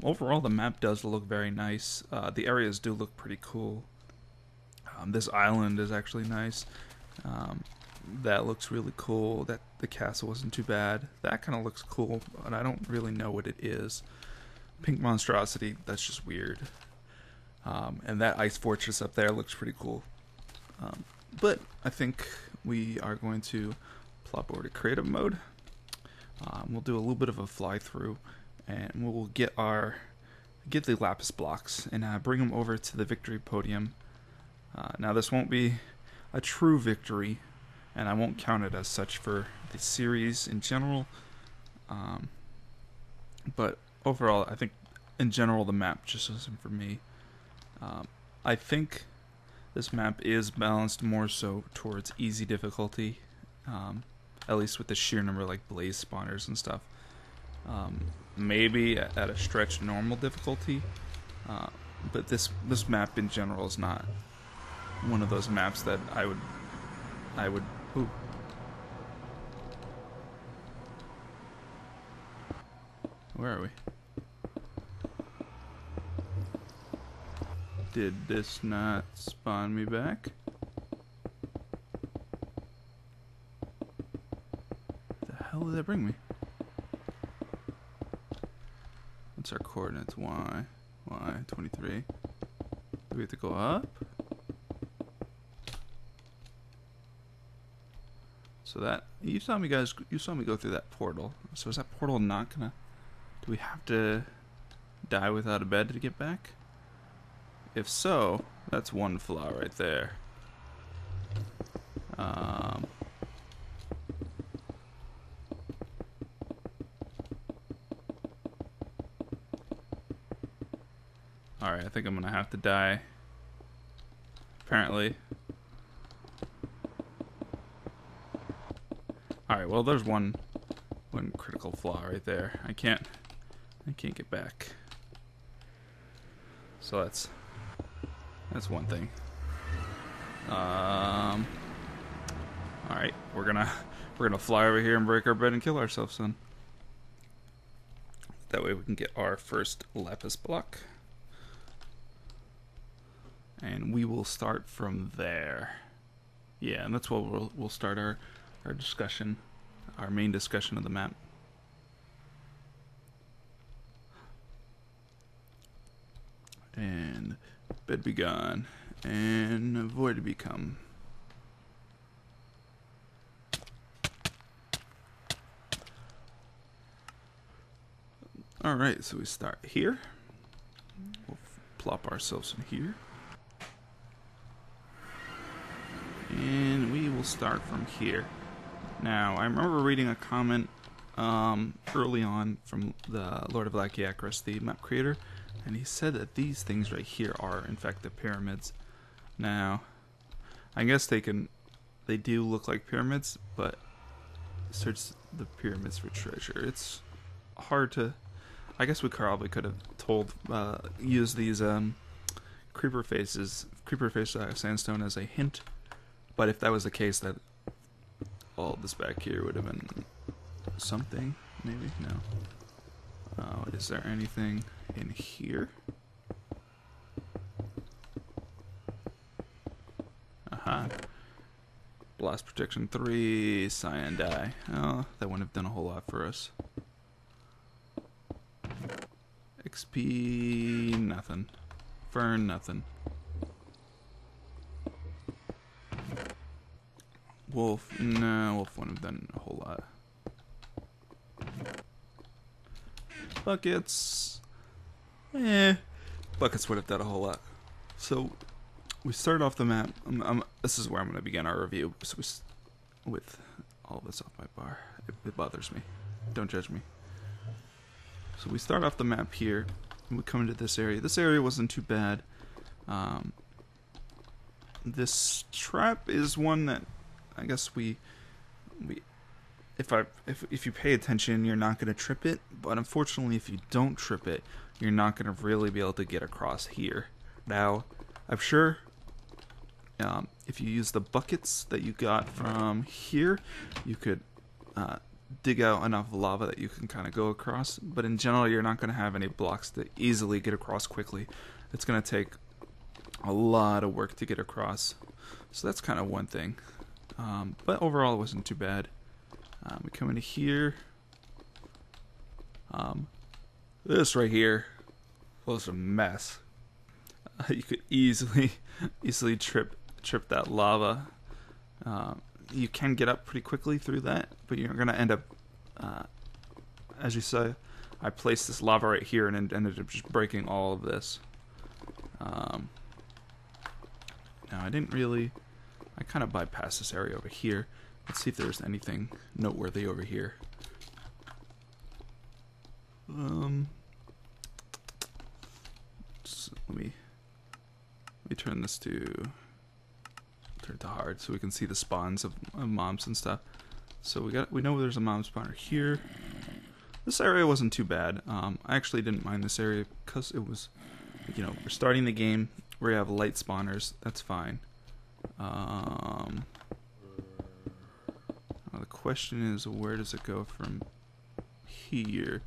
Overall, the map does look very nice. The areas do look pretty cool. This island is actually nice. That looks really cool. That the castle wasn't too bad. That kind of looks cool, but I don't really know what it is. Pink monstrosity, that's just weird. And that ice fortress up there looks pretty cool. But I think we are going to plop over to creative mode. We'll do a little bit of a fly through, and we'll get the lapis blocks and bring them over to the victory podium. Now this won't be a true victory, and I won't count it as such for the series in general. But overall, I think in general the map just isn't for me. I think this map is balanced more so towards easy difficulty, at least with the sheer number of like blaze spawners and stuff. Maybe at a stretch normal difficulty, but this map in general is not one of those maps that I would. Ooh. Where are we? Did this not spawn me back? The hell did that bring me? What's our coordinates? Y 23. Do we have to go up? So that you saw me go through that portal. So is that portal not gonna? Do we have to die without a bed to get back? If so, that's one flaw right there. Alright, I think I'm gonna have to die. Apparently. Alright, well there's one critical flaw right there. I can't get back. So that's one thing. Alright, we're gonna fly over here and break our bed and kill ourselves then. That way we can get our first lapis block. And we will start from there. Yeah, and that's what we'll start our discussion, our main discussion of the map. And bed be gone, and void become. Alright, so we start here. We'll plop ourselves in here. And we will start from here. Now, I remember reading a comment early on from the Lord of Lachiacris, the map creator, and he said that these things right here are, in fact, the pyramids. Now, I guess they do look like pyramids, but search the pyramids for treasure. It's hard to. I guess we probably could have used these creeper face sandstone as a hint. But if that was the case, that all this back here would have been something, maybe? No. Is there anything in here? Aha. Blast protection 3, cyan dye. Oh, that wouldn't have done a whole lot for us. XP, nothing. Fern, nothing. Wolf, no, wolf wouldn't have done a whole lot. Buckets, buckets would have done a whole lot. So we start off the map. This is where I'm going to begin our review. So with all this off my bar, it bothers me. Don't judge me. So we start off the map here, and we come into this area. This area wasn't too bad. This trap is one that I guess if you pay attention, you're not going to trip it. But unfortunately, if you don't trip it, you're not going to really be able to get across here. Now, I'm sure if you use the buckets that you got from here, you could dig out enough lava that you can kind of go across, but in general you're not going to have any blocks to easily get across quickly. It's going to take a lot of work to get across, so that's kind of one thing. But overall it wasn't too bad. We come into here. This right here was a mess. You could easily trip that lava. You can get up pretty quickly through that, but you're gonna end up, as you say, I placed this lava right here and it ended up just breaking all of this. Now I kind of bypassed this area over here. Let's see if there's anything noteworthy over here. Let me turn this to hard so we can see the spawns of mobs and stuff. So we know there's a mob spawner here. This area wasn't too bad. I actually didn't mind this area because it was, you know, we're starting the game. We have light spawners. That's fine. The question is, where does it go from here?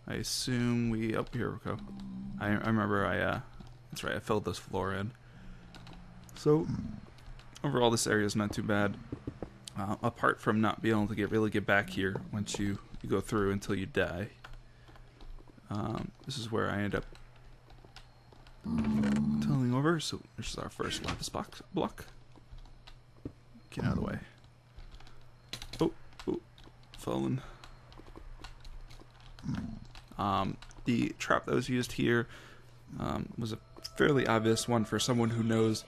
I assume here we go. I remember that's right, I filled this floor in. So overall this area is not too bad, apart from not being able to really get back here once you go through until you die. This is where I end up tunneling over. So this is our first lapis block. Get out of the way. Oh, fallen. The trap that was used here was a fairly obvious one for someone who knows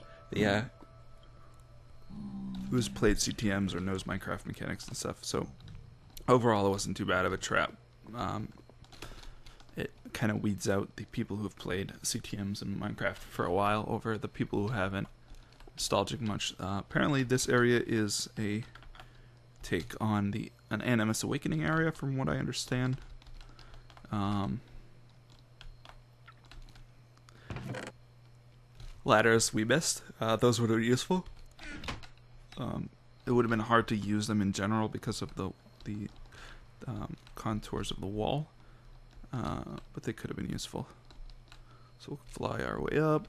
who's played CTMs or knows Minecraft mechanics and stuff. So overall it wasn't too bad of a trap. It kind of weeds out the people who've played CTMs in Minecraft for a while over the people who haven't. Nostalgic much. Apparently this area is a take on an Animus Awakening area from what I understand. Ladders we missed. Those would have been useful. It would have been hard to use them in general because of the contours of the wall, but they could have been useful. So we'll fly our way up.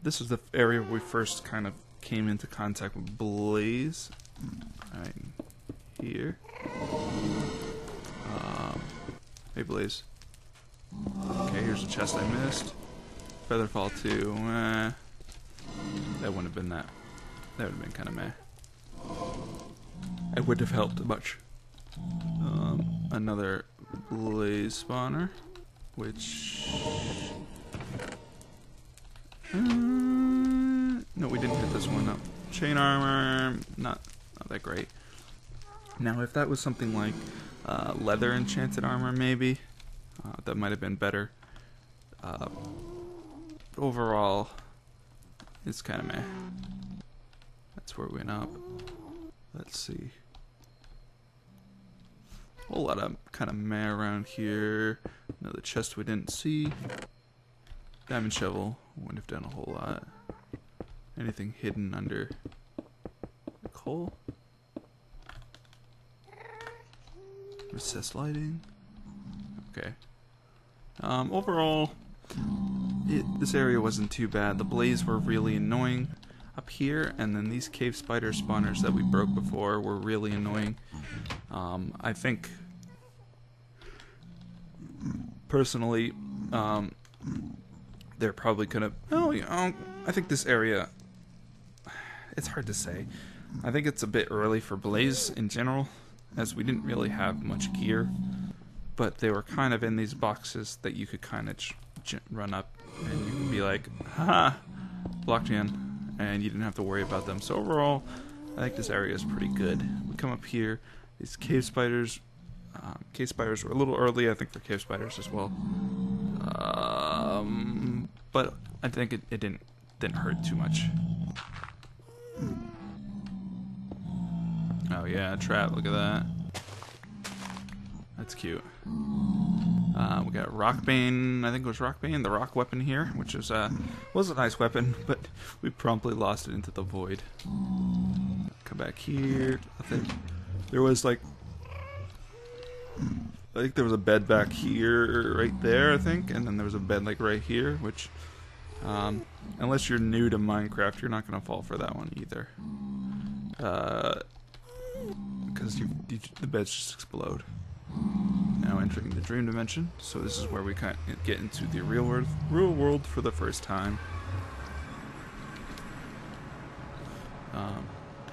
This is the area where we first kind of came into contact with Blaze. Right here. Hey Blaze. Okay, here's a chest I missed. Featherfall 2. That wouldn't have been that. That would have been kind of meh. It wouldn't have helped much. Another Blaze spawner, which no, we didn't hit this one up. Chain armor, not that great. Now, if that was something like leather enchanted armor, maybe that might have been better. Overall, it's kind of meh. That's where we went up. Let's see. A whole lot of kind of meh around here. Another chest we didn't see. Diamond shovel. Wouldn't have done a whole lot. Anything hidden under the coal? Recessed lighting. Okay. Overall, this area wasn't too bad. The blaze were really annoying up here, and then these cave spider spawners that we broke before were really annoying. I think, personally, they're probably gonna. Oh, you know, I think this area. It's hard to say. I think it's a bit early for Blaze in general, as we didn't really have much gear. But they were kind of in these boxes that you could kind of run up, and you could be like, haha, blocked me in, and you didn't have to worry about them. So overall, I think this area is pretty good. We come up here, these cave spiders. Cave spiders were a little early, I think, for cave spiders as well. But I think it didn't hurt too much. Oh yeah, trap, look at that. That's cute. We got Rockbane, I think it was Rockbane, the rock weapon here, which was a nice weapon, but we promptly lost it into the void. Come back here, nothing. There was like, I think there was a bed back here, right there, I think, and then there was a bed like right here, which, unless you're new to Minecraft, you're not gonna fall for that one either, because the beds just explode. Now entering the dream dimension, so this is where we kind of get into the real world for the first time.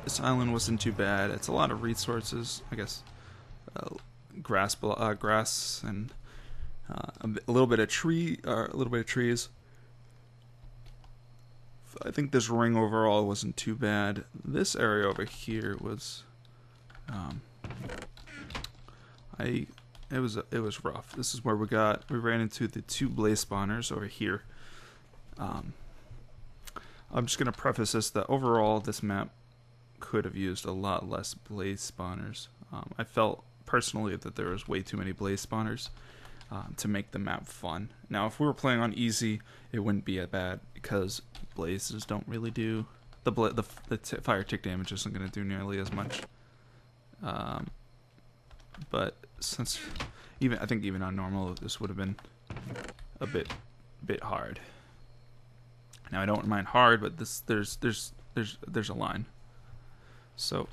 This island wasn't too bad. It's a lot of resources, I guess. Grass and a little bit of trees. I think this ring overall wasn't too bad. This area over here was, it was rough. This is where we ran into the 2 blaze spawners over here. I'm just gonna preface this that overall this map could have used a lot less blaze spawners. I felt personally that there was way too many blaze spawners to make the map fun. Now, if we were playing on easy, it wouldn't be as bad because blazes don't really do the fire tick damage isn't going to do nearly as much. But since I think even on normal, this would have been a bit hard. Now I don't mind hard, but there's a line. So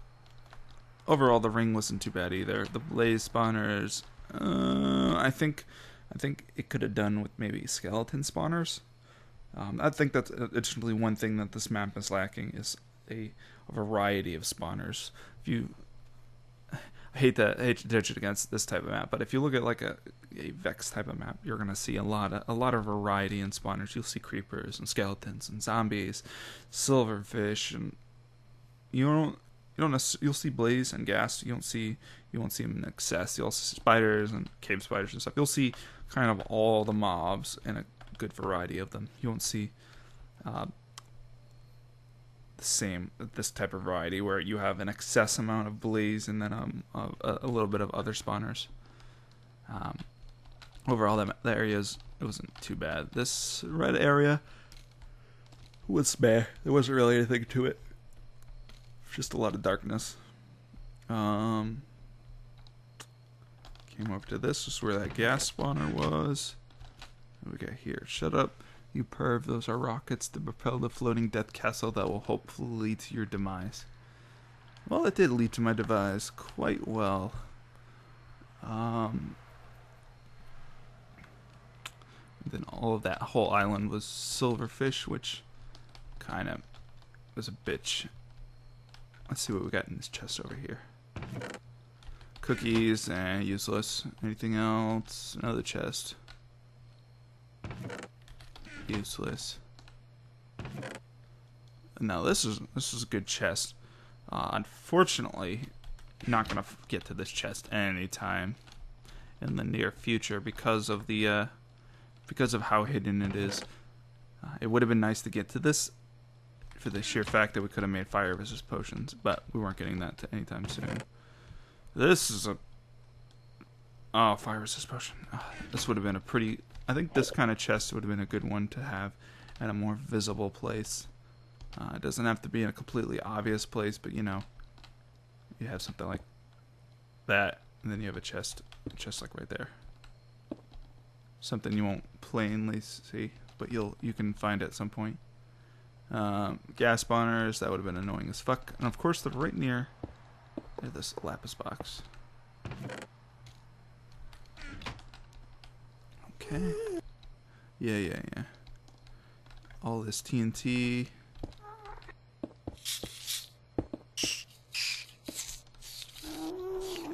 overall, the ring wasn't too bad either. The blaze spawners, I think it could have done with maybe skeleton spawners. I think that's additionally one thing that this map is lacking is a variety of spawners. I hate to judge it against this type of map, but if you look at like a Vex type of map, you're gonna see a lot of variety in spawners. You'll see creepers and skeletons and zombies, silverfish, and you'll see blaze and ghast. You won't see them in excess. You'll see spiders and cave spiders and stuff. You'll see kind of all the mobs and a good variety of them. You won't see this type of variety where you have an excess amount of blaze and then a little bit of other spawners. Overall, that area it wasn't too bad. This red area was meh. There wasn't really anything to it. Just a lot of darkness. Came over to this. This is where that gas spawner was. What do we got here? Shut up, you perv. Those are rockets to propel the floating death castle that will hopefully lead to your demise. Well, it did lead to my demise quite well. Then all of that whole island was silverfish, which kind of was a bitch. Let's see what we got in this chest over here. Cookies, useless. Anything else? Another chest. Useless. Now this is a good chest. Unfortunately, not gonna get to this chest anytime in the near future because of how hidden it is. It would have been nice to get to this for the sheer fact that we could have made fire resist potions, but we weren't getting that to anytime soon. This is fire resist potion. This would have been I think this kind of chest would have been a good one to have at a more visible place. It doesn't have to be in a completely obvious place, but you have something like that, and then you have a chest like right there. Something you won't plainly see, but you can find at some point. Gas spawners, that would have been annoying as fuck. And of course, they're right near this lapis box. Okay. Yeah. All this TNT.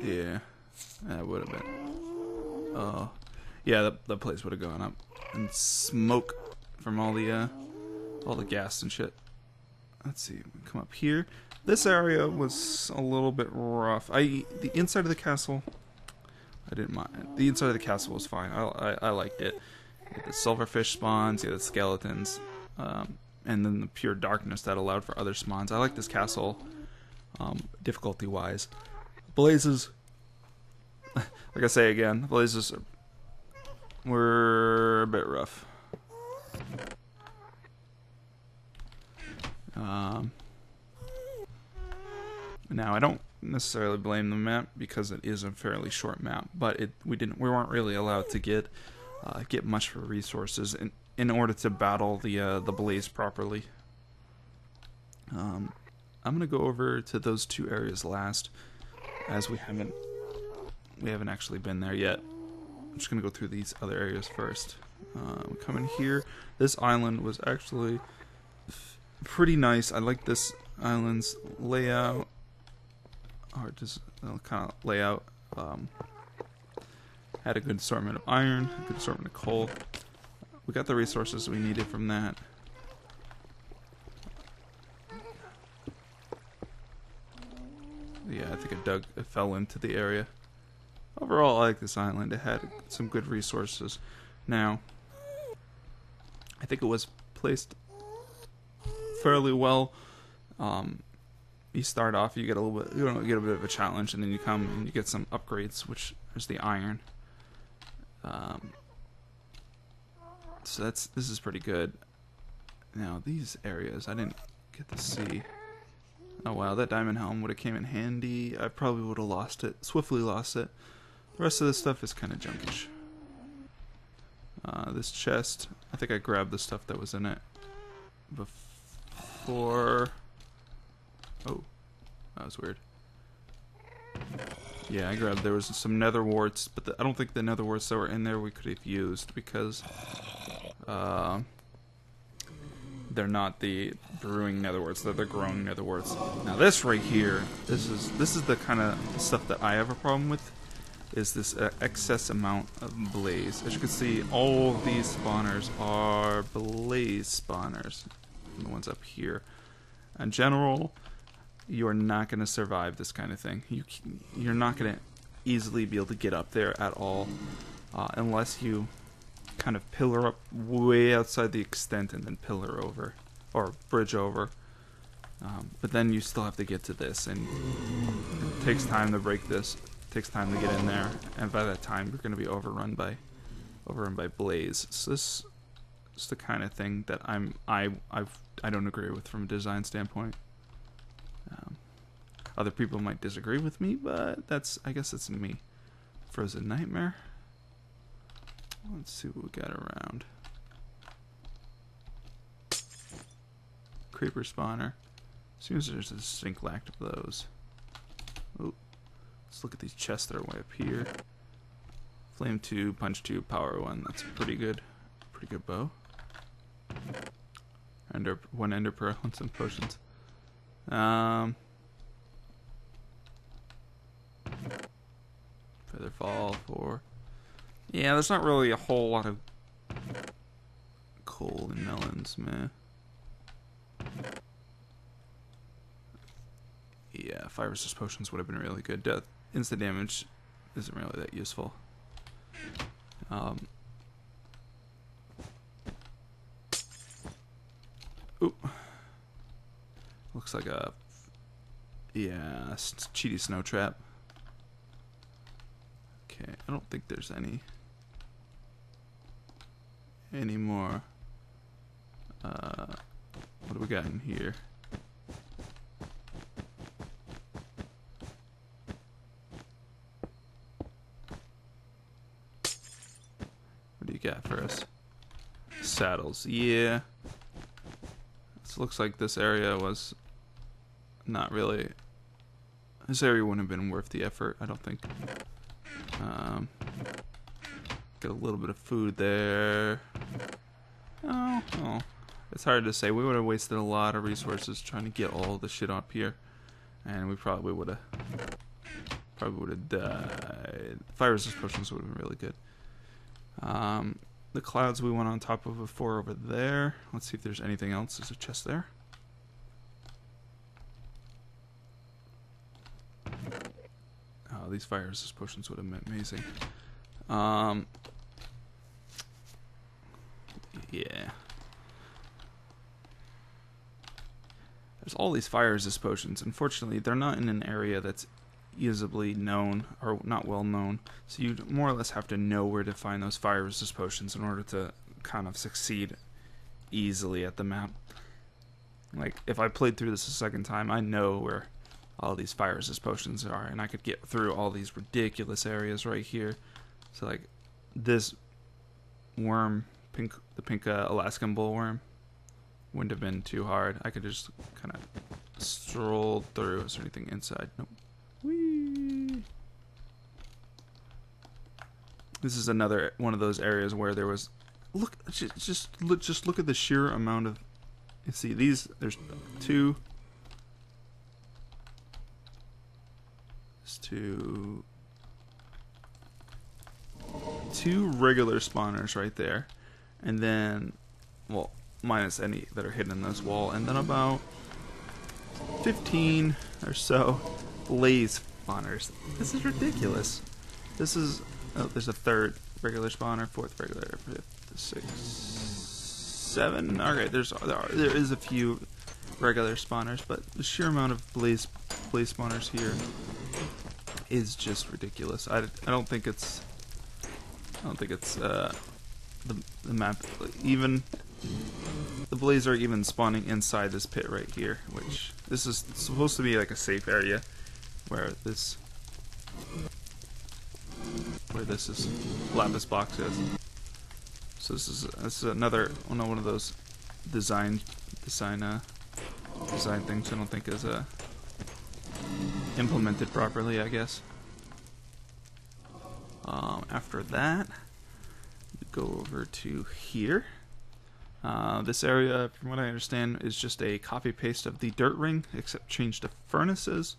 Yeah, that would have been. Oh, yeah, the place would have gone up, and smoke from all the gas and shit. Let's see. We come up here. This area was a little bit rough. The inside of the castle, I didn't mind. The inside of the castle was fine. I liked it. The silverfish spawns, the skeletons, and then the pure darkness that allowed for other spawns. I like this castle, difficulty-wise. Blazes, like I say again, blazes were a bit rough. Now necessarily blame the map because it is a fairly short map, but we weren't really allowed to get much for resources in order to battle the blaze properly. I'm gonna go over to those two areas last, as we haven't actually been there yet. I'm just gonna go through these other areas first. We come in here. This island was actually pretty nice. I like this island's layout, or just kind of layout. Had a good assortment of iron, a good assortment of coal. We got the resources we needed from that. Yeah, I think it fell into the area. Overall, I like this island. It had some good resources. Now, I think it was placed fairly well. You start off, you get a bit of a challenge, and then you come and you get some upgrades, which is the iron. So this is pretty good. Now these areas I didn't get to see. Oh wow, that diamond helm would have came in handy. I probably would have swiftly lost it. The rest of this stuff is kind of junkish. This chest, I think I grabbed the stuff that was in it before. Oh, that was weird. Yeah, there was some nether warts, but I don't think the nether warts that were in there we could have used because they're not the brewing nether warts, they're the growing nether warts. Now this right here, this is the kind of stuff that I have a problem with, is this excess amount of blaze. As you can see, all of these spawners are blaze spawners, the ones up here. In general, you are not going to survive this kind of thing. You're not going to easily be able to get up there at all, unless you kind of pillar up way outside the extent and then pillar over, or bridge over. But then you still have to get to this, and it takes time to break this. It takes time to get in there, and by that time you're going to be overrun by blaze. So this is the kind of thing that I don't agree with from a design standpoint. Other people might disagree with me, but I guess it's me. Frozen Nightmare. Let's see what we got around. Creeper spawner. As soon as there's a distinct lack of those. Oh, let's look at these chests that are way up here. Flame 2, Punch 2, Power 1. That's pretty good. Pretty good bow. One ender pearl and some potions. Featherfall 4. Yeah, there's not really a whole lot of coal and melons, man. Yeah, fire resist potions would have been really good. Instant damage isn't really that useful. Ooh. Looks like a cheaty snow trap. Okay, I don't think there's any more. What do we got in here? What do you got for us? Saddles, yeah. This looks like this area was not really. This area wouldn't have been worth the effort, I don't think. Get a little bit of food there. Oh, it's hard to say. We would have wasted a lot of resources trying to get all the shit up here, and we probably would have died. Fire resist potions would have been really good. The clouds we went on top of before over there. Let's see if there's anything else. There's a chest there. Oh, these fire resist potions would have been amazing. Yeah. There's all these fire resist potions. Unfortunately, they're not in an area that's easily known, or not well known. So you more or less have to know where to find those fire resist potions in order to kind of succeed easily at the map. Like, if I played through this a second time, I know where all these fire resist potions are, and I could get through all these ridiculous areas right here. So like this worm, the pink Alaskan bullworm, wouldn't have been too hard. I could just kind of stroll through. Is there anything inside? Nope. Whee! This is another one of those areas where there was, look, just look at the sheer amount of, you see these, there's two regular spawners right there, and then, well, minus any that are hidden in this wall, and then about 15 or so blaze spawners. This is ridiculous. This is, oh, there's a third regular spawner, fourth regular, fifth, sixth, 7. Okay, there is a few regular spawners, but the sheer amount of blaze spawners here is just ridiculous. I don't think it's the map, even the blaze are even spawning inside this pit right here, which this is supposed to be like a safe area where this is lapis box is. So this is another one of those design things I don't think is implemented properly, I guess. After that, you go over to here. This area, from what I understand, is just a copy paste of the dirt ring, except changed to furnaces.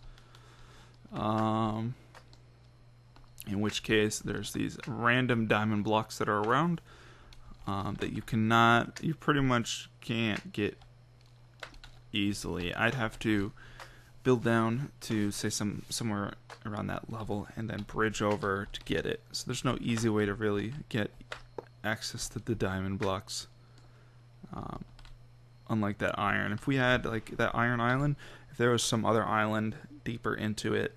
In which case, there's these random diamond blocks that are around that you pretty much can't get easily. I'd have to build down to say somewhere around that level and then bridge over to get it. So there's no easy way to really get access to the diamond blocks. Unlike that iron. If we had like that iron island, if there was some other island deeper into it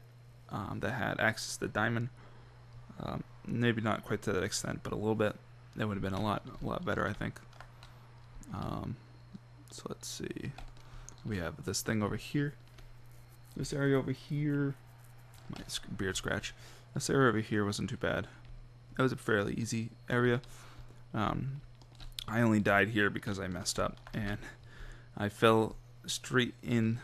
that had access to diamond, maybe not quite to that extent, but a little bit, that would have been a lot better, I think. So let's see. We have this thing over here. This area over here, my beard scratch. This area over here wasn't too bad. It was a fairly easy area. I only died here because I messed up and I fell straight in.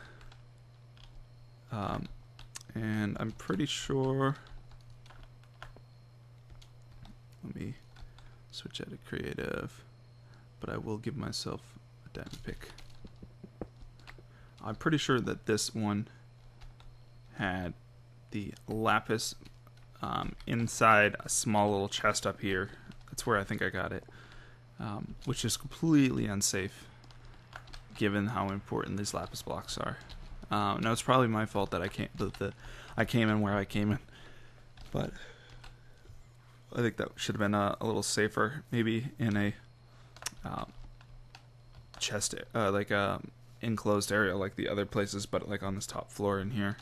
And I'm pretty sure. Let me switch out of creative, but I will give myself a diamond pick. I'm pretty sure that this one had the lapis inside a small little chest up here. That's where I think I got it, which is completely unsafe given how important these lapis blocks are. Now it's probably my fault that I came in where I came in, but I think that should have been a little safer, maybe in a chest, like a enclosed area like the other places, but like on this top floor in here.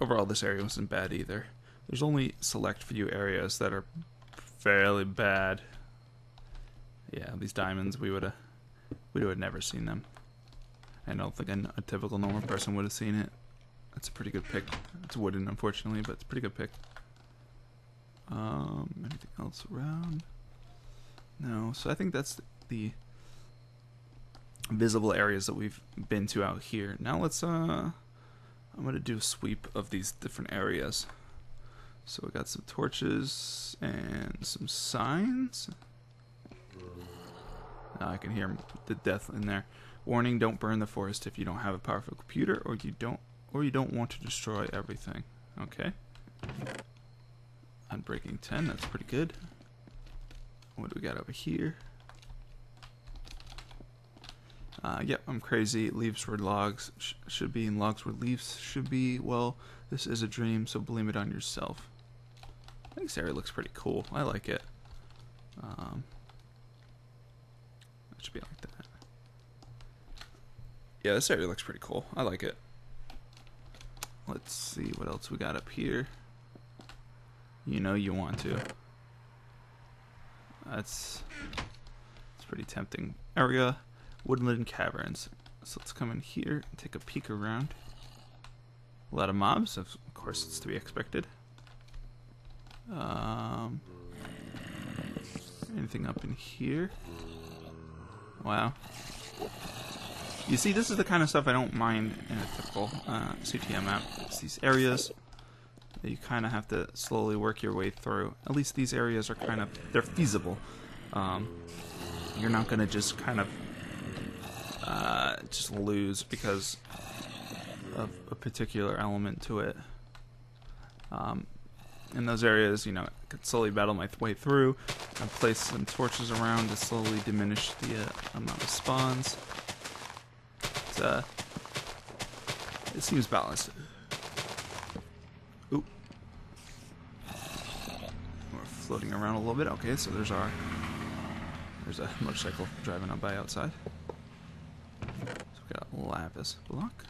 Overall, this area wasn't bad either. There's only select few areas that are fairly bad. Yeah, these diamonds, we would have never seen them. I don't think a typical normal person would have seen it. That's a pretty good pick. It's wooden, unfortunately, but it's a pretty good pick. Anything else around? No. So I think that's the visible areas that we've been to out here. Now let's I'm gonna do a sweep of these different areas. So we got some torches and some signs. I can hear the death in there. Warning: don't burn the forest if you don't have a powerful computer, or you don't want to destroy everything. Okay. Unbreaking 10, that's pretty good. What do we got over here? Yep, I'm crazy. Leaves where logs should be, and logs where leaves should be. Well, this is a dream, so blame it on yourself. I think this area looks pretty cool. I like it. It should be like that. Yeah, this area looks pretty cool. I like it. Let's see what else we got up here. You know you want to. It's pretty tempting. Area, Woodland Caverns. So let's come in here and take a peek around. A lot of mobs, of course it's to be expected. Anything up in here? Wow. You see, this is the kind of stuff I don't mind in a typical CTM map. It's these areas that you kind of have to slowly work your way through. At least these areas are kind of, they're feasible. You're not going to just kind of just lose because of a particular element to it. In those areas, you know, I could slowly battle my way through. I place some torches around to slowly diminish the amount of spawns. It seems balanced. Oop. We're floating around a little bit. Okay, so there's a motorcycle driving up by outside. So we've got a lapis block.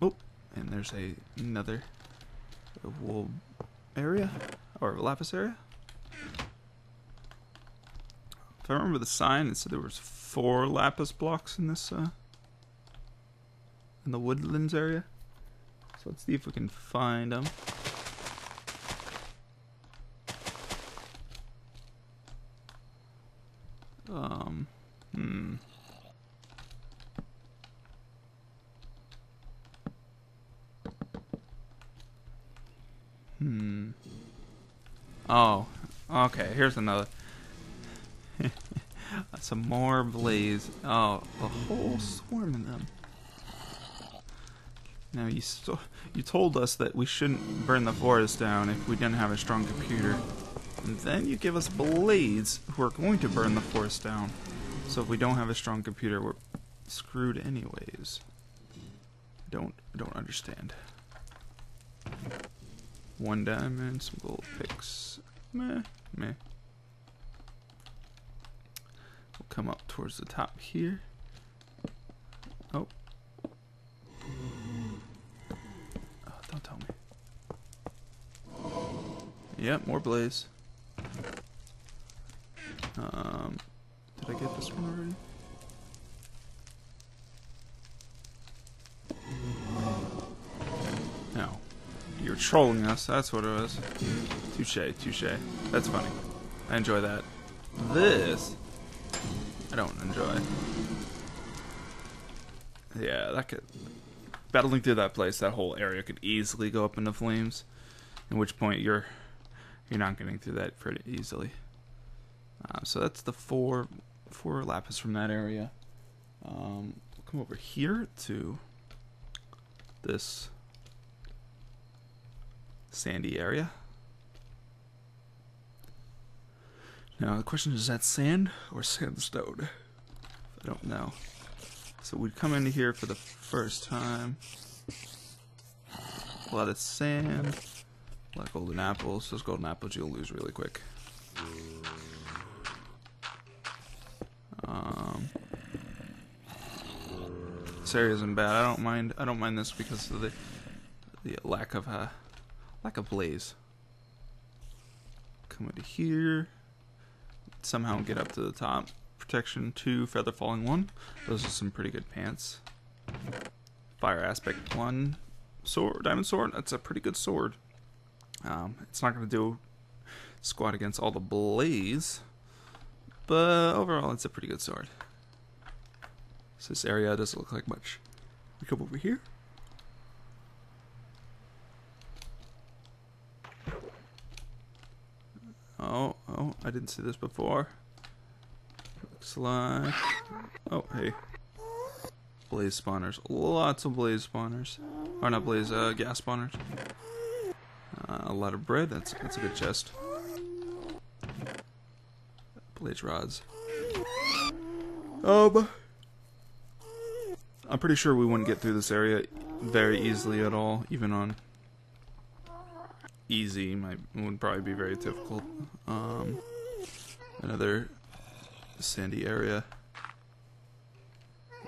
Oh, and there's another wool area or lapis area. If I remember the sign, it said there was 4 lapis blocks in this in the Woodlands area. So let's see if we can find them. Oh, okay, here's another. Some more blaze. Oh, a whole swarm of them. Now, you told us that we shouldn't burn the forest down if we didn't have a strong computer. And then you give us blades who are going to burn the forest down. So if we don't have a strong computer, we're screwed anyways. Don't understand. 1 diamond, some gold picks. Meh. We'll come up towards the top here. Oh. Oh, don't tell me. Yep, more blaze. Did I get this one already? No. You're trolling us, that's what it was. Touche. That's funny. I enjoy that. This, I don't enjoy. Yeah, that could... Battling through that place, that whole area could easily go up into flames. At which point you're not getting through that pretty easily. So that's the four lapis from that area. We'll come over here to this sandy area. Now the question is that sand or sandstone? I don't know. So we'd come into here for the first time. A lot of sand, a lot of golden apples. Those golden apples you'll lose really quick. This area isn't bad. I don't mind this because of the lack of blaze. Come into here. Somehow get up to the top. Protection 2, feather falling 1. Those are some pretty good pants. Fire aspect 1. Sword, diamond sword. That's a pretty good sword. It's not going to do squat against all the blaze, but overall it's a pretty good sword. So this area doesn't look like much. We come over here. Oh, I didn't see this before. Looks like... Oh, hey. Blaze spawners. Lots of blaze spawners. Or not blaze, gas spawners. A lot of bread. That's a good chest. Blaze rods. I'm pretty sure we wouldn't get through this area very easily at all. Even on easy, would probably be very difficult. Another sandy area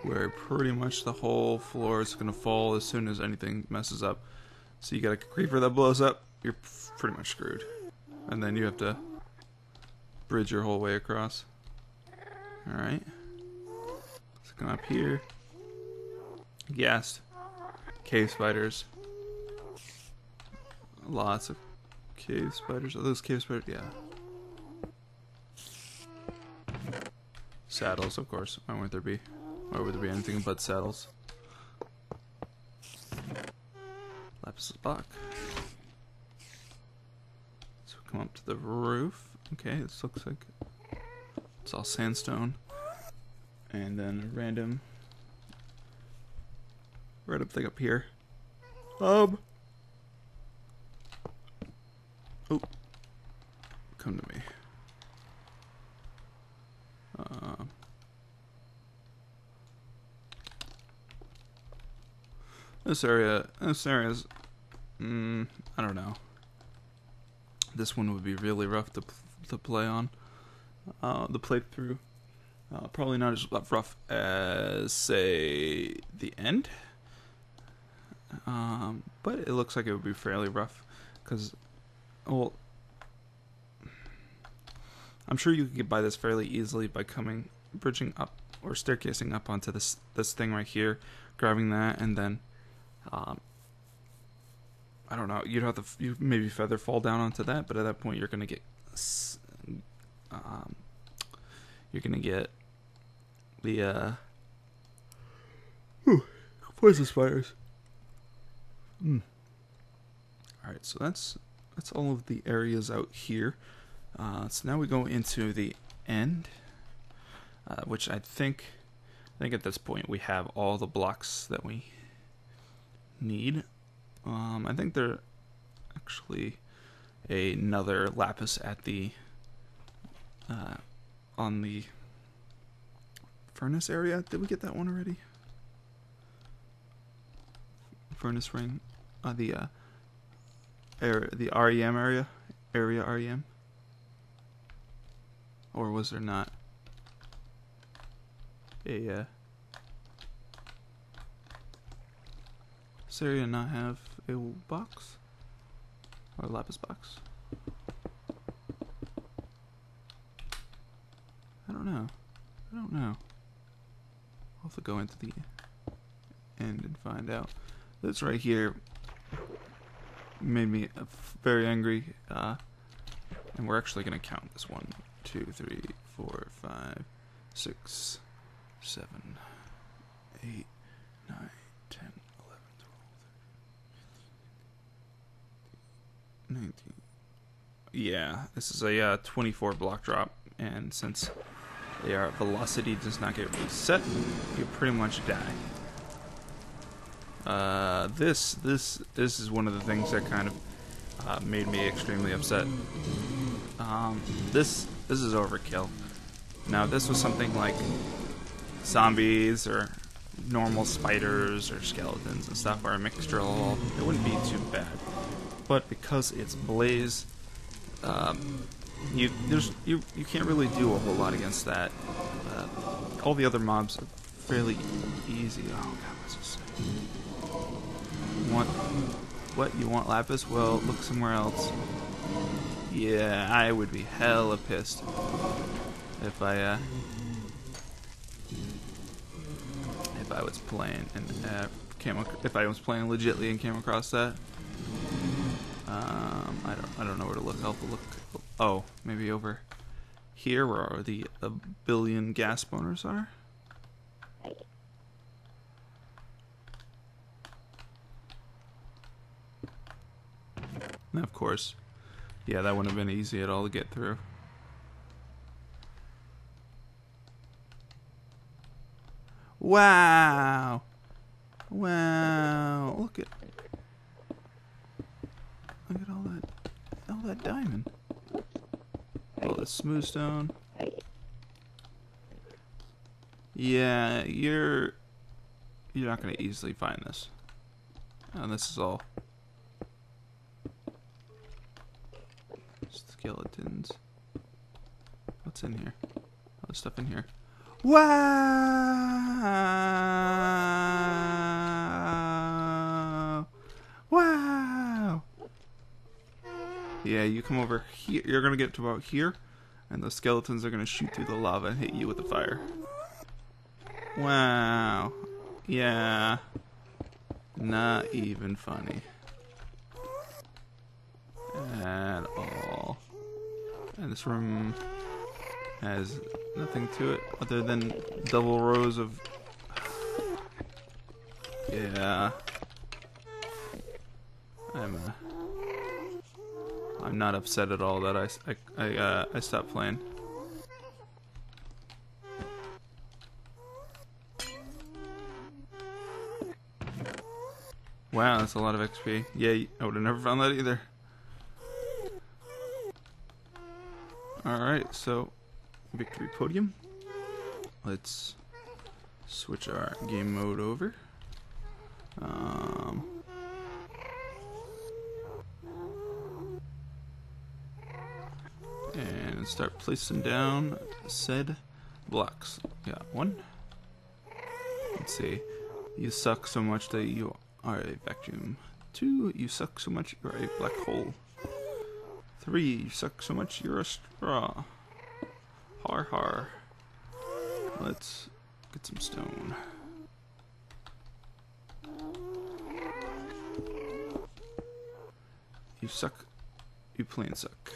where pretty much the whole floor is going to fall as soon as anything messes up. So you got a creeper that blows up, you're pretty much screwed. And then you have to bridge your whole way across. Alright. Come up here. Ghast. Cave spiders. Lots of cave spiders. Are those cave spiders? Yeah. Saddles, of course. Why would there be? Why would there be anything but saddles? Lapis block. So come up to the roof. Okay, this looks like it's all sandstone. And then a random thing up here. Oh, come to me. This area's, I don't know. This one would be really rough to play on. The playthrough, probably not as rough as, say, the end. But it looks like it would be fairly rough, because, well, I'm sure you could get by this fairly easily by bridging up or staircasing up onto this thing right here, grabbing that, and then, I don't know, you maybe feather fall down onto that, but at that point you're gonna get, the poison spiders. Alright, so that's all of the areas out here. So now we go into the end, which I think at this point we have all the blocks that we need. I think there actually another lapis at the on the furnace area. Did we get that one already? Furnace ring, the REM area REM, or was there not a does this area not have a box or a lapis box? I don't know. I'll have to go into the end and find out. This right here made me very angry, and we're actually going to count this. 1, 2, 3, 4, 5, 6, 7, 8, 9, 10, 11, 12, 13, 19. Yeah, this is a 24 block drop, and since the velocity does not get reset, you pretty much die. This is one of the things that kind of made me extremely upset. This is overkill. Now, if this was something like zombies or normal spiders or skeletons and stuff, or a mixture of all, it wouldn't be too bad. But because it's Blaze, you can't really do a whole lot against that. All the other mobs are fairly easy. Oh god, what's this? You want lapis? Well, look somewhere else. Yeah, I would be hella pissed if I was playing and if I was playing legitly and came across that. I don't know where to look. I'll have to look. Oh, maybe over here where the a billion gas spawners are. And of course, yeah, that wouldn't have been easy at all to get through. Wow! Wow! Look at all that diamond. All this smooth stone. Yeah, you're not gonna easily find this. And this is all skeletons. What's in here? All the stuff in here. Wow! Wow! Yeah, you come over here. You're gonna get to about here, and the skeletons are gonna shoot through the lava and hit you with the fire. Wow. Yeah. Not even funny. At all. And this room has nothing to it other than double rows of... Yeah. I'm not upset at all that I stopped playing. Wow, that's a lot of XP. Yeah, I would have never found that either. Alright, so victory podium. Let's switch our game mode over. And start placing down said blocks. Got one. Let's see. You suck so much that you are a vacuum. 2. You suck so much you're a black hole. 3. You suck so much you're a straw. Har har. Let's get some stone. You suck. You plain suck.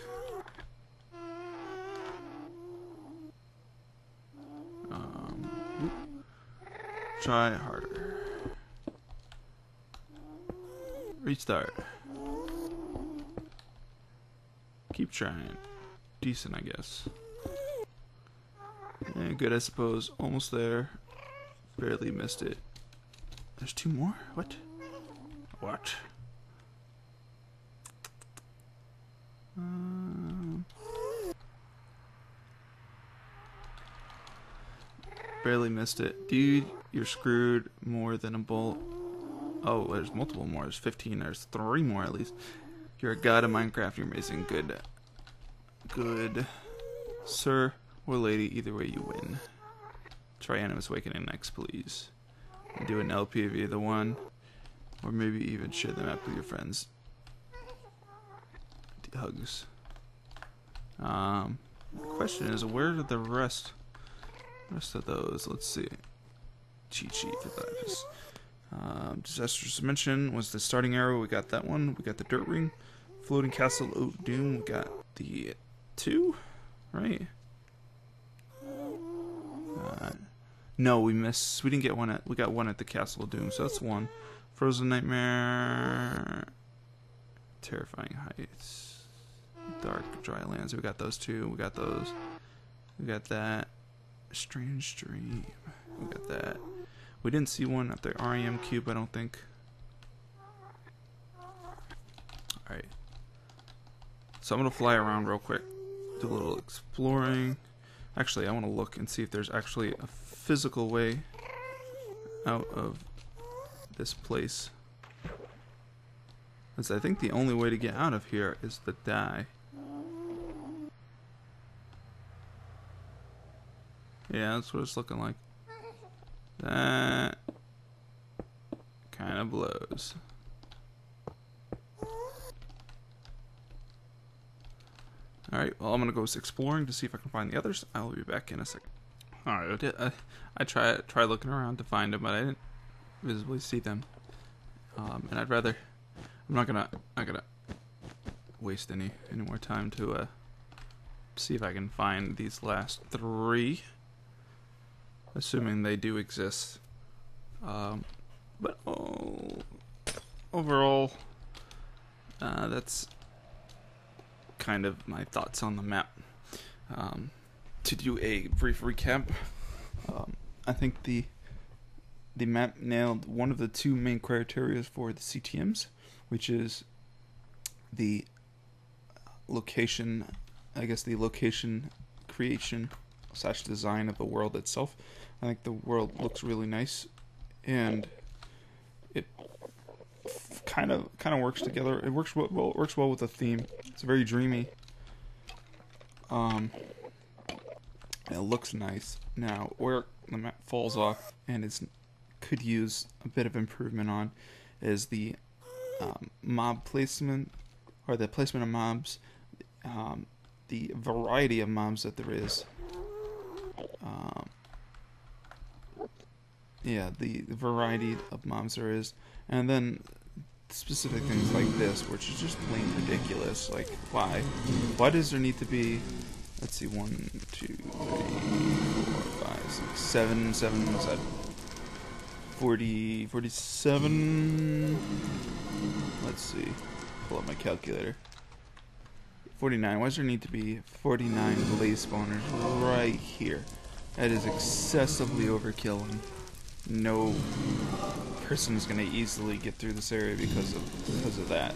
Try harder. Restart. Keep trying. Decent, I guess. Yeah, good, I suppose. Almost there. Barely missed it. There's 2 more? What? What? Barely missed it. Dude, you're screwed more than a bolt. Oh, there's multiple more. There's 15. There's 3 more at least. You're a god of Minecraft. You're amazing. Good. Good. Sir or lady, either way you win. Try Animus Awakening next, please. And do an LP of either one. Or maybe even share the map with your friends. Hugs. The question is, where are the rest of those? Let's see. Cheat sheet for that. Disastrous Dimension was the starting arrow. We got that one. We got the dirt ring. Floating Castle Oat Doom. We got the 2, right? No, we missed. We didn't get one we got one at the Castle of Doom, so that's 1. Frozen Nightmare. Terrifying Heights. Dark Dry Lands. We got those 2. We got those. We got that. Strange Dream. We got that. We didn't see one at the REM Cube, I don't think. Alright. So I'm going to fly around real quick. Do a little exploring. Actually, I want to look and see if there's actually a physical way out of this place. Because I think the only way to get out of here is to die. Yeah, that's what it's looking like. That kind of blows. Alright, well, I'm going to go exploring to see if I can find the others. I'll be back in a second. Alright, I tried looking around to find them, but I didn't visibly see them. And I'd rather... I'm not gonna waste any more time to see if I can find these last 3. Assuming they do exist. But overall, that's kind of my thoughts on the map. To do a brief recap, I think the map nailed one of the 2 main criteria for the CTMs, which is the location, I guess the location creation / design of the world itself. I think the world looks really nice, and it kind of works together. It works well with the theme. It's very dreamy. It looks nice. Now, where the map falls off and could use a bit of improvement on is the mob placement, or the placement of mobs, the variety of mobs that there is. yeah, the variety of mobs there is, and then specific things like this, which is just plain ridiculous. Like, why? Why does there need to be? Let's see, 1, 2, 3, 4, 5, 6, 7, 7. What's that? 40, 47. Let's see. Pull up my calculator. 49. Why does there need to be 49 blaze spawners right here? That is excessively overkill, and no person is going to easily get through this area because of that.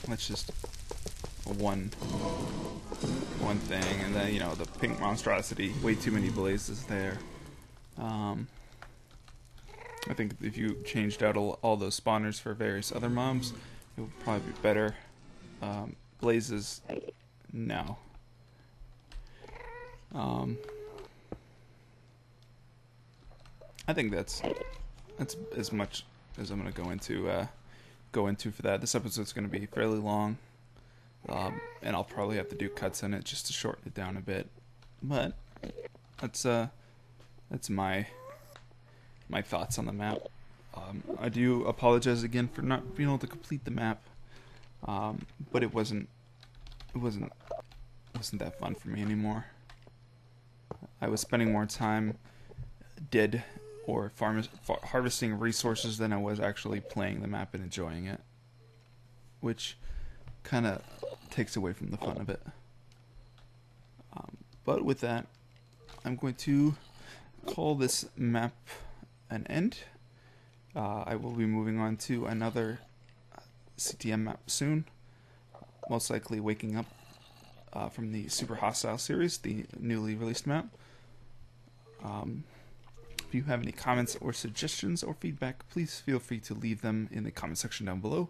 That's just one thing, and then, you know, the pink monstrosity. Way too many blazes there. I think if you changed out all those spawners for various other mobs, it would probably be better. Blazes, no. I think that's as much as I'm gonna go into for that. This episode's gonna be fairly long, and I'll probably have to do cuts in it just to shorten it down a bit. But that's my thoughts on the map. I do apologize again for not being able to complete the map, but it wasn't that fun for me anymore. I was spending more time dead or harvesting resources than I was actually playing the map and enjoying it, which kind of takes away from the fun of it. But with that, I'm going to call this map an end. I will be moving on to another CTM map soon, most likely waking up from the Super Hostile series, the newly released map. If you have any comments or suggestions or feedback, please feel free to leave them in the comment section down below.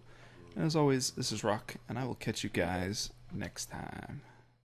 And as always, this is Rock, and I will catch you guys next time.